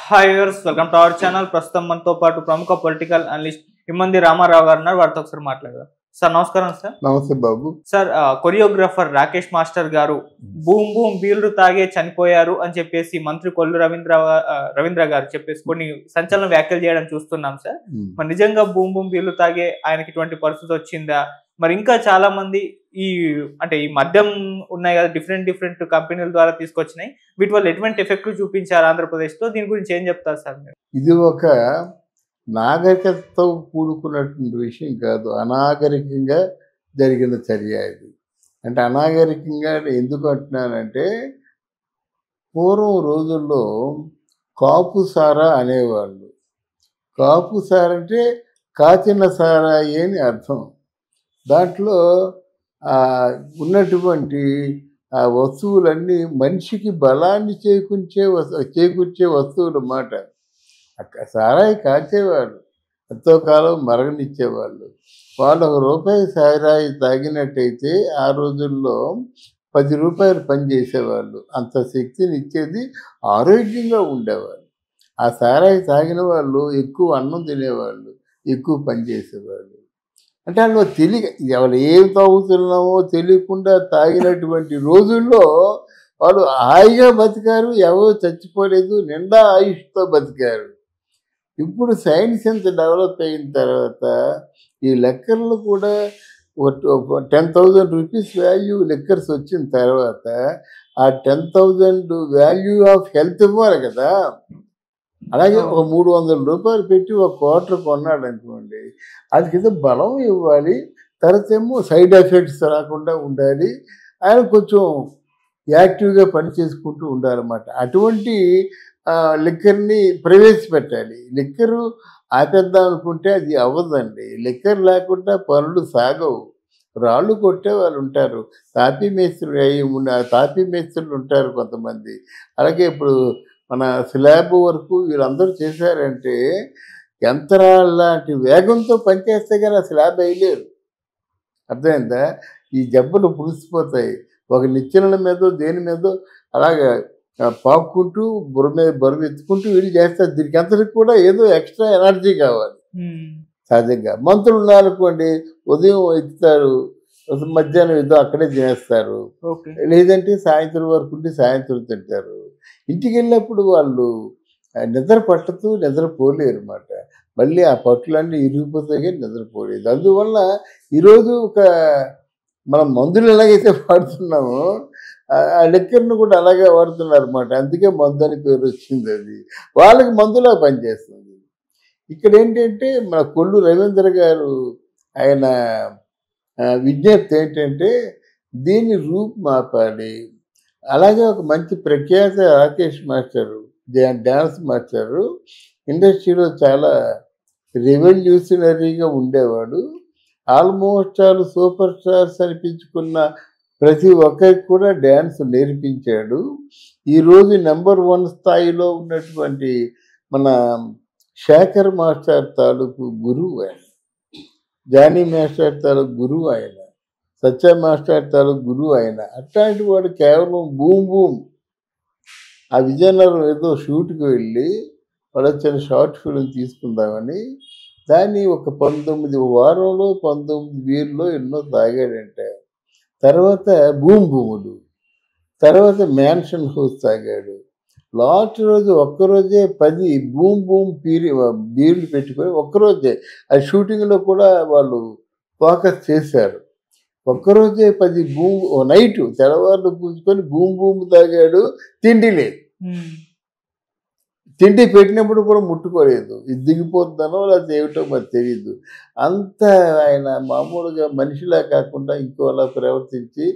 Hi viewers, welcome to our channel. ప్రస్తుతం మనతో పాటు ప్రముఖ పొలిటికల్ అనలిస్ట్ ఇమ్మంది రామారావు గారు ఉన్నారు. వారితో ఒకసారి మాట్లాడదాం. సార్ నమస్కారం. సార్ నమస్తే బాబు. సార్, కొరియోగ్రాఫర్ రాకేష్ మాస్టర్ గారు బూమ్ బూమ్ బీళ్లు తాగే చనిపోయారు అని చెప్పేసి మంత్రి కొల్లు రవీంద్ర గారు చెప్పేసి కొన్ని సంచలన వ్యాఖ్యలు చేయడం చూస్తున్నాం సార్. మరి నిజంగా బూమ్ బూమ్ బీళ్లు తాగే ఆయనకి ఇటువంటి పరిస్థితి వచ్చిందా? మరి ఇంకా చాలా మంది ఈ మద్యం ఉన్నాయి కదా, డిఫరెంట్ కంపెనీల ద్వారా తీసుకొచ్చినాయి, వీటి వల్ల ఎటువంటి ఎఫెక్ట్ చూపించారు ఆంధ్రప్రదేశ్ లో? దీని గురించి ఏం చెప్తారు సార్ మీరు? ఇది ఒక నాగరికతతో కూడుకున్నటువంటి విషయం కాదు, అనాగరికంగా జరిగిన చర్య ఇది. అంటే అనాగరికంగా ఎందుకు అంటున్నానంటే, పూర్వం రోజుల్లో కాపు సారా అనేవాళ్ళు. కాపు సారా అంటే కాచిన సారాయి అని అర్థం. దాంట్లో ఉన్నటువంటి ఆ వస్తువులన్నీ మనిషికి బలాన్ని చేకూర్చే వస్తువులు అన్నమాట. సారాయి కాచేవాళ్ళు, ఎంతో కాలం మరగనిచ్చేవాళ్ళు. వాళ్ళు ₹1 సారాయి తాగినట్టయితే ఆ రోజుల్లో ₹10 పనిచేసేవాళ్ళు. అంత శక్తిని ఇచ్చేది, ఆరోగ్యంగా ఉండేవాళ్ళు. ఆ సారాయి తాగిన వాళ్ళు ఎక్కువ అన్నం తినేవాళ్ళు, ఎక్కువ పనిచేసేవాళ్ళు. అంటే వాళ్ళు ఎవరు ఏం తాగుతున్నామో తెలియకుండా తాగినటువంటి రోజుల్లో వాళ్ళు హాయిగా బతికారు, ఎవరు చచ్చిపోలేదు, నిండా ఆయుష్తో బతికారు. ఇప్పుడు సైన్స్ ఎంత డెవలప్ అయిన తర్వాత ఈ లెక్కర్లు కూడా ₹10,000 వాల్యూ లెక్కర్స్ వచ్చిన తర్వాత ఆ 10,000 వాల్యూ ఆఫ్ హెల్త్ ఇవ్వాలి కదా. అలాగే ఒక ₹300 పెట్టి ఒక క్వార్టర్ కొన్నాడు అనుకోండి, అది కింద బలం ఇవ్వాలి, తర్వాత ఏమో సైడ్ ఎఫెక్ట్స్ రాకుండా ఉండాలి, ఆయన కొంచెం యాక్టివ్గా పని చేసుకుంటూ ఉండాలన్నమాట. అటువంటి లిక్కర్ని ప్రవేశపెట్టాలి. లిక్కరు ఆపేద్దాం అనుకుంటే అది అవ్వదండి. లిక్కర్ లేకుండా పనులు సాగవు. రాళ్ళు కొట్టే వాళ్ళు ఉంటారు, తాపీ మేస్త్రులు ఉంటారు కొంతమంది. అలాగే ఇప్పుడు మన స్లాబ్ వరకు వీళ్ళందరూ చేశారంటే యంత్రాల లాంటి వేగంతో పనిచేస్తే కానీ ఆ స్లాబ్ వేయలేరు. అర్థమైందా? ఈ జబ్బులు పులిసిపోతాయి. ఒక నిచ్చెనల మీదో దేని మీదో అలాగా పాక్కుంటూ బరువు ఎత్తుకుంటూ వీళ్ళు చేస్తారు. దీనికి అంతటికి కూడా ఏదో ఎక్స్ట్రా ఎనర్జీ కావాలి. సహజంగా మంత్రులు ఉన్నారనుకోండి, ఉదయం ఎత్తుతారు, మధ్యాహ్నం ఏదో అక్కడే తినేస్తారు, లేదంటే సాయంత్రం వరకు ఉండి సాయంత్రం తింటారు. ఇంటికి వెళ్ళినప్పుడు వాళ్ళు నిద్ర పట్టదు, నిద్రపోలేరు అన్నమాట. మళ్ళీ ఆ పట్టులన్నీ ఇరిగిపోతాయి కానీ నిద్రపోలేదు. అందువల్ల ఈరోజు మనం మందులు ఎలాగైతే వాడుతున్నామో ఆ లెక్కర్ను కూడా అలాగే వాడుతున్నారు అన్నమాట. అందుకే మందు అని పేరు వచ్చింది. అది వాళ్ళకి మందులా పనిచేస్తుంది. ఇక్కడ ఏంటంటే మన కొల్లు రవీంద్ర గారు ఆయన విజ్ఞప్తి ఏంటంటే దీన్ని రూపుమాపాలి. అలాగే ఒక మంచి ప్రఖ్యాత రాకేష్ మాస్టరు, డ్యాన్స్ మాస్టరు, ఇండస్ట్రీలో చాలా రెవల్యూషనరీగా ఉండేవాడు. ఆల్మోస్ట్ ఆల్ సూపర్ స్టార్స్ అనిపించుకున్న ప్రతి ఒక్కరికి కూడా డ్యాన్స్ నేర్పించాడు. ఈరోజు నెంబర్ 1 స్థాయిలో ఉన్నటువంటి మన శేఖర్ మాస్టర్ తాలూకు గురువు ఆయన, జానీ మాస్టర్ తాలూకు గురువు ఆయన, సత్య మాస్టర్ తాలూకు గురువు ఆయన. అట్లాంటి వాడు కేవలం బూమ్ బూమ్ ఆ విజయనగరం ఏదో షూట్కి వెళ్ళి వాడు వచ్చిన షార్ట్ ఫిల్మ్ తీసుకుందామని దాన్ని ఒక 19 వారంలో 19 బీర్లో ఎన్నో తాగాడంటే, తర్వాత బూమ్ బూములు, తర్వాత మ్యాన్షన్ హౌస్ తాగాడు. లాస్ట్ రోజు ఒక్కరోజే 10 బూమ్ బూమ్ బీర్లు పెట్టుకొని ఒక్కరోజే ఆ షూటింగ్లో కూడా వాళ్ళు ఫోకస్ చేశారు. ఒక్కరోజే 10 నైటు తెల్లవారులు పూసుకొని బూమ్ బూమ్ తాగాడు. తిండి లేదు, తిండి పెట్టినప్పుడు కూడా ముట్టుకోలేదు. ఇది దిగిపోతుందనో లేకపోతే ఏమిటో మరి తెలియదు. అంత ఆయన మామూలుగా మనిషిలా కాకుండా ఇంకోలా ప్రవర్తించి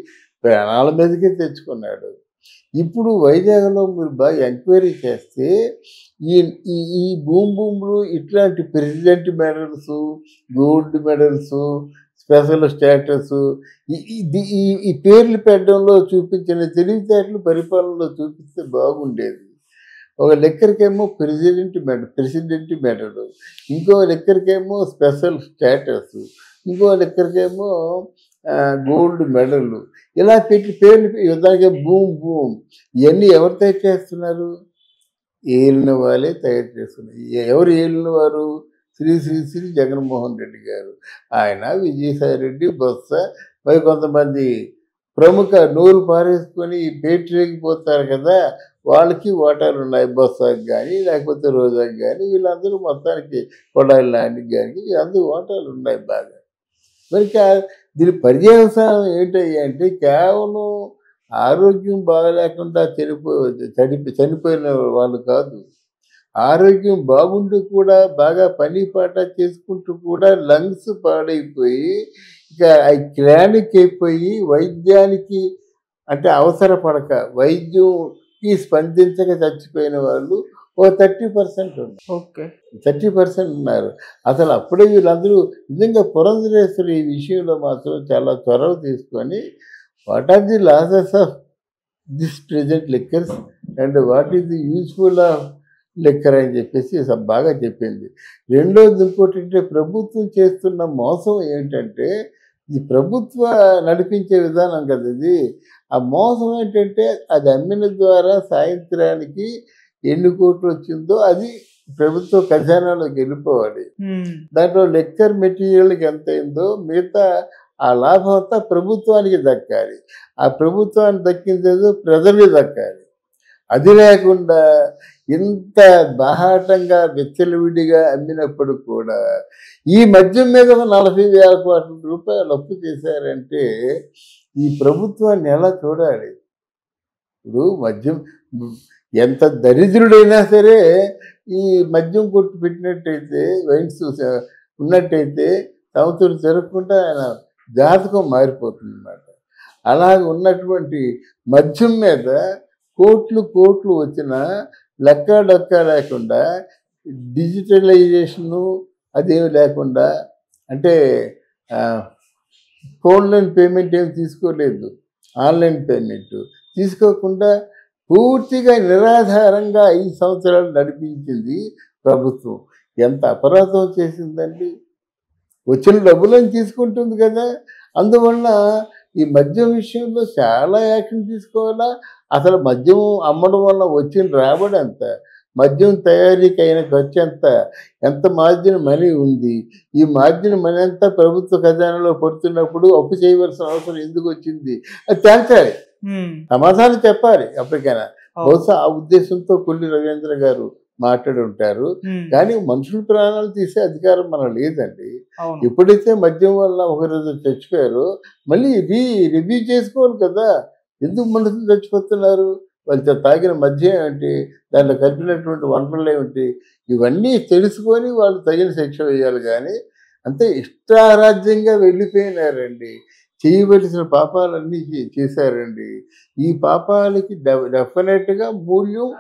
ప్రాణాల మీదకే తెచ్చుకున్నాడు. ఇప్పుడు వైజాగ్లో మీరు బాగా ఎంక్వైరీ చేస్తే ఈ బూమ్ బూమ్లు ఇట్లాంటి president medals, gold medals, special status, ఈ పేర్లు పెట్టడంలో చూపించిన తెలివితేటలు పరిపాలనలో చూపిస్తే బాగుండేది. ఒక లెక్కరికేమో ప్రెసిడెంట్ మెడల్, ఇంకో లెక్కరికేమో స్పెషల్ స్టేటస్, ఇంకో లెక్కరికేమో గోల్డ్ మెడల్, ఇలా పెట్టి పేర్లు యుద్ధానికి బూమ్ బూమ్. ఇవన్నీ ఎవరితో చేస్తున్నారు? ఏలిన వాళ్ళే తయారు చేసుకున్నారు. ఎవరు ఏలిన వారు? శ్రీ జగన్మోహన్ రెడ్డి గారు. ఆయన, విజయసాయి రెడ్డి, బొత్స, మరి కొంతమంది ప్రముఖ నోరు పారేసుకొని పేటరేగిపోతారు కదా, వాళ్ళకి ఓటాలు ఉన్నాయి. బొత్సకి కానీ, లేకపోతే రోజాకి కానీ, వీళ్ళందరూ మొత్తానికి కొడాలి నానికి కానీ వీళ్ళందరూ ఓటాలు ఉన్నాయి బాగా. మరి దీని పర్యవసానం ఏంటయ్యా అంటే కేవలం ఆరోగ్యం బాగలేకుండా చనిపోయిన వాళ్ళు కాదు. ఆరోగ్యం బాగుంటూ కూడా బాగా పని పాట చేసుకుంటూ కూడా లంగ్స్ పాడైపోయి ఇక క్రానిక్ అయిపోయి వైద్యానికి అంటే అవసరపడక వైద్యంకి స్పందించక చచ్చిపోయిన వాళ్ళు ఓ 30% ఉన్నారు. ఓకే. 30% ఉన్నారు. అసలు అప్పుడే వీళ్ళందరూ నిజంగా పురంధరేశ్వరి ఈ విషయంలో మాత్రం చాలా చొరవ తీసుకొని what are the losses of this present liquors and what is the useful of liquor అని చెప్పేసి బాగా చెప్పింది. రెండోది ఇంకోటి అంటే ప్రభుత్వం చేస్తున్న మోసం ఏంటంటే ఈ ప్రభుత్వ నడిపించే విధానం కదా ఇది. ఆ మోసం ఏంటంటే అది అమ్మిన ద్వారా సాయంత్రానికి ఎన్ని కోట్లు వచ్చిందో అది ప్రభుత్వ ఖజానాలోకి వెళ్ళిపోవాలి. దాంట్లో లెక్కర్ మెటీరియల్కి ఎంత అయిందో మిగతా ఆ లాభం అంతా ప్రభుత్వానికి దక్కాలి. ఆ ప్రభుత్వానికి దక్కిందేదో ప్రజలకి దక్కాలి. అది లేకుండా ఇంత బాహాటంగా విచ్చలవిడిగా అమ్మినప్పుడు కూడా ఈ మద్యం మీద 40,000 కోట్ల రూపాయలు అప్పు చేశారంటే ఈ ప్రభుత్వాన్ని ఎలా చూడాలి? ఇప్పుడు మద్యం ఎంత దరిద్రుడైనా సరే ఈ మద్యం కొట్టు పెట్టినట్టయితే వైన్స్ ఉన్నట్టయితే సంవత్సరం జరగకుండా ఆయన జాతకం మారిపోతుంది అన్నమాట. అలాగే ఉన్నటువంటి మద్యం మీద కోట్లు వచ్చిన లెక్క డొక్క లేకుండా డిజిటలైజేషను అదేమి లేకుండా అంటే ఫోన్లైన్ పేమెంట్ ఏమి తీసుకోలేదు, ఆన్లైన్ పేమెంట్ తీసుకోకుండా పూర్తిగా నిరాధారంగా 5 సంవత్సరాలు నడిపించింది ప్రభుత్వం. ఎంత అపరాధం చేసిందండి. వచ్చిన డబ్బులను తీసుకుంటుంది కదా. అందువల్ల ఈ మద్యం విషయంలో చాలా యాక్షన్ తీసుకోవాలా. అసలు మద్యం అమ్మడం వల్ల వచ్చిన రాబడి ఎంత, మద్యం తయారీకి అయిన ఖర్చు ఎంత మార్జిన్ మనీ ఉంది, ఈ మార్జిన్ మనీ అంతా ప్రభుత్వ ఖజానాలో పడుతున్నప్పుడు అప్పు చేయవలసిన అవసరం ఎందుకు వచ్చింది అది తేల్చాలి, సమాధానం చెప్పాలి. అప్పటికైనా బహుశా ఆ ఉద్దేశంతో కొల్లి రవీంద్ర గారు మాట్లాడి ఉంటారు. కానీ మనుషుల ప్రాణాలు తీసే అధికారం మనకు లేదండి. ఎప్పుడైతే మద్యం వల్ల ఒకరోజు చచ్చిపోయారో మళ్ళీ రివ్యూ చేసుకోవాలి కదా. ఎందుకు మనుషులు చచ్చిపోతున్నారు, వాళ్ళు తాగిన మద్యం ఏమిటి, దాంట్లో కలిపినటువంటి వనరులు ఏమిటి, ఇవన్నీ తెలుసుకొని వాళ్ళు తగిన శిక్ష వేయాలి. కానీ అంతే ఇష్టారాజ్యంగా వెళ్ళిపోయినారండి. చేయవలసిన పాపాలన్నీ చేశారండి. ఈ పాపాలకి డెఫినెట్గా మూల్యం